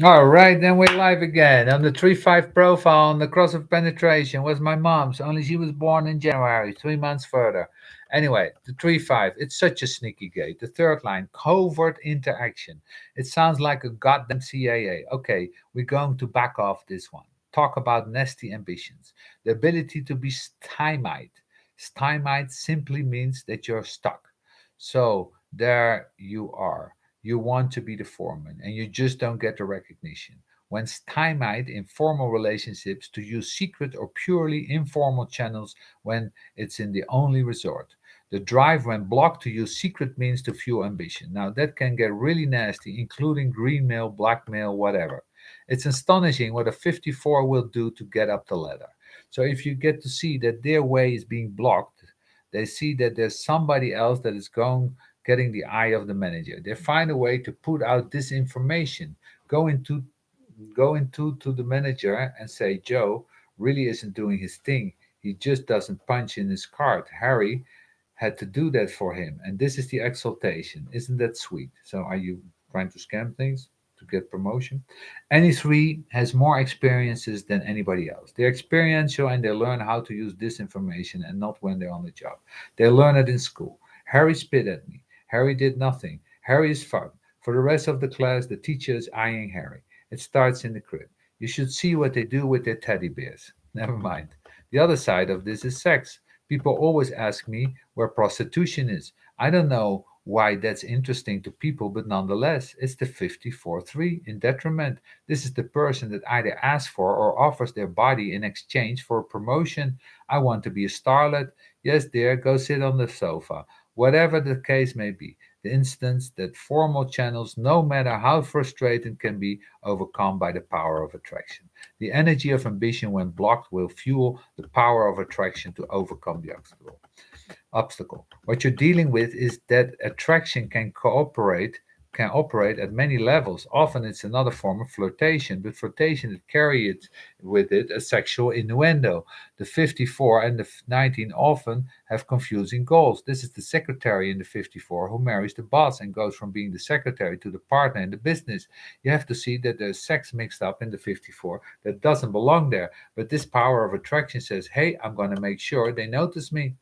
All right, then we're live again. On the 3-5 profile on the cross of penetration was my mom's, only she was born in January, 3 months further. Anyway, the 3-5, it's such a sneaky gate. The third line, covert interaction. It sounds like a goddamn CIA. Okay, we're going to back off this one. Talk about nasty ambitions. The ability to be stymied. Stymied simply means that you're stuck. So there you are. You want to be the foreman and you just don't get the recognition. When stymied in formal relationships, to use secret or purely informal channels when it's in the only resort. The drive when blocked to use secret means to fuel ambition. Now that can get really nasty, including greenmail, blackmail, whatever. It's astonishing what a 54 will do to get up the ladder. So if you get to see that their way is being blocked, they see that there's somebody else that is going getting the eye of the manager. They find a way to put out this information. Go into go into to the manager and say, Joe really isn't doing his thing. He just doesn't punch in his card. Harry had to do that for him. And this is the exaltation. Isn't that sweet? So are you trying to scam things to get promotion? Any three has more experiences than anybody else. They're experiential and they learn how to use this information and not when they're on the job. They learn it in school. Harry spit at me. Harry did nothing. Harry is fun. For the rest of the class, the teacher is eyeing Harry. It starts in the crib. You should see what they do with their teddy bears. Never mind. The other side of this is sex. People always ask me where prostitution is. I don't know why that's interesting to people, but nonetheless, it's the 54-3 in detriment. This is the person that either asks for or offers their body in exchange for a promotion. I want to be a starlet. Yes, dear, go sit on the sofa. Whatever the case may be, the instance that formal channels, no matter how frustrating, can be overcome by the power of attraction. The energy of ambition, when blocked, will fuel the power of attraction to overcome the obstacle. What you're dealing with is that attraction can operate at many levels. Often it's another form of flirtation, but flirtation that carries with it a sexual innuendo. The 54 and the 19 often have confusing goals. This is the secretary in the 54 who marries the boss and goes from being the secretary to the partner in the business. You have to see that there's sex mixed up in the 54 that doesn't belong there. But this power of attraction says, hey, I'm going to make sure they notice me.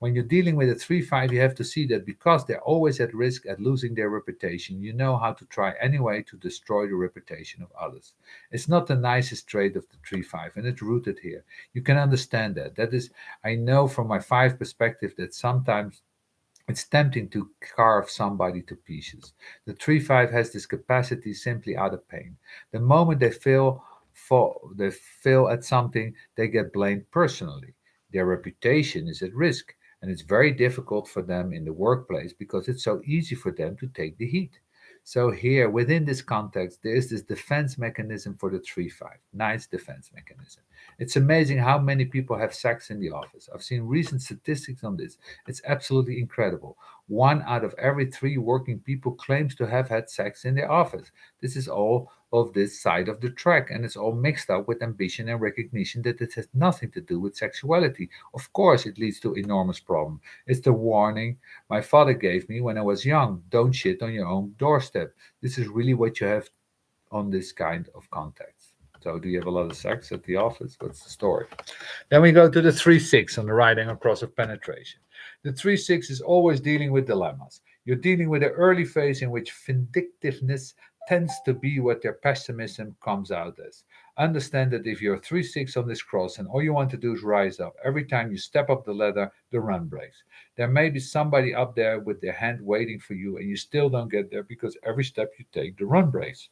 When you're dealing with a 3-5, you have to see that because they're always at risk at losing their reputation, you know how to try anyway to destroy the reputation of others. It's not the nicest trait of the 3-5, and it's rooted here. You can understand that. That is, I know from my 5 perspective that sometimes it's tempting to carve somebody to pieces. The 3-5 has this capacity simply out of pain. The moment they fail at something, they get blamed personally. Their reputation is at risk, and it's very difficult for them in the workplace because it's so easy for them to take the heat. So here, within this context, there is this defense mechanism for the 3-5. Nice defense mechanism. It's amazing how many people have sex in the office. I've seen recent statistics on this. It's absolutely incredible. One out of every three working people claims to have had sex in their office. This is all of this side of the track, and it's all mixed up with ambition and recognition that it has nothing to do with sexuality. Of course, it leads to enormous problem. It's the warning my father gave me when I was young: don't shit on your own doorstep. This is really what you have on this kind of context. So, do you have a lot of sex at the office? What's the story? Then we go to the 3-6 on the right angle cross of penetration. The 3-6 is always dealing with dilemmas. You're dealing with the early phase in which vindictiveness tends to be what their pessimism comes out as. Understand that if you're 3-6 on this cross and all you want to do is rise up, every time you step up the ladder, the run breaks. There may be somebody up there with their hand waiting for you, and you still don't get there because every step you take, the run breaks.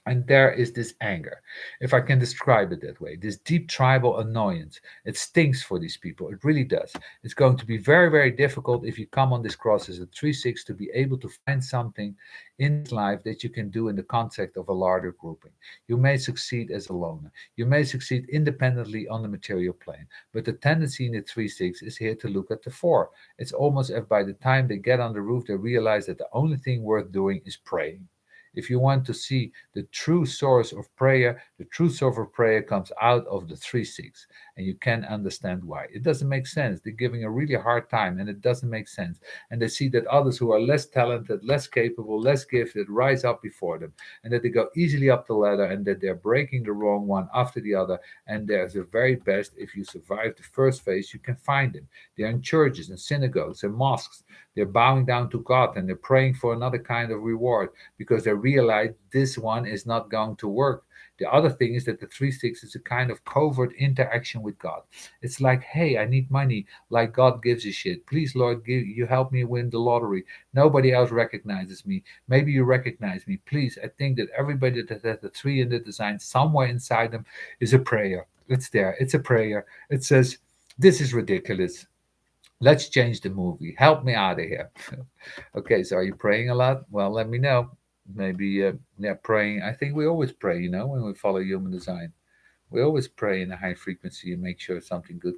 And there is this anger, if I can describe it that way, this deep tribal annoyance. It stings for these people. It really does. It's going to be very, very difficult if you come on this cross as a 3-6 to be able to find something in this life that you can do in the context of a larger grouping. You may succeed as a loner. You may succeed independently on the material plane. But the tendency in the 3-6 is here to look at the 4. It's almost as by the time they get on the roof, they realize that the only thing worth doing is praying. If you want to see the true source of prayer, the true source of prayer comes out of the 3-6. and you can't understand why. It doesn't make sense. They're giving a really hard time, and it doesn't make sense. And they see that others who are less talented, less capable, less gifted rise up before them, and that they go easily up the ladder, and that they're breaking the wrong one after the other. And there's the very best, if you survive the first phase, you can find them. They're in churches and synagogues and mosques. They're bowing down to God, and they're praying for another kind of reward because they realize this one is not going to work. The other thing is that the 3 6 is a kind of covert interaction with God. It's like, hey, I need money, like God gives a shit. Please, Lord, give you help me win the lottery. Nobody else recognizes me. Maybe you recognize me. Please, I think that everybody that has the three in the design, somewhere inside them is a prayer. It's there. It's a prayer. It says, this is ridiculous. Let's change the movie. Help me out of here. Okay, so are you praying a lot? Well, let me know. Maybe, yeah, praying. I think we always pray, when we follow human design. We always pray in a high frequency and make sure something good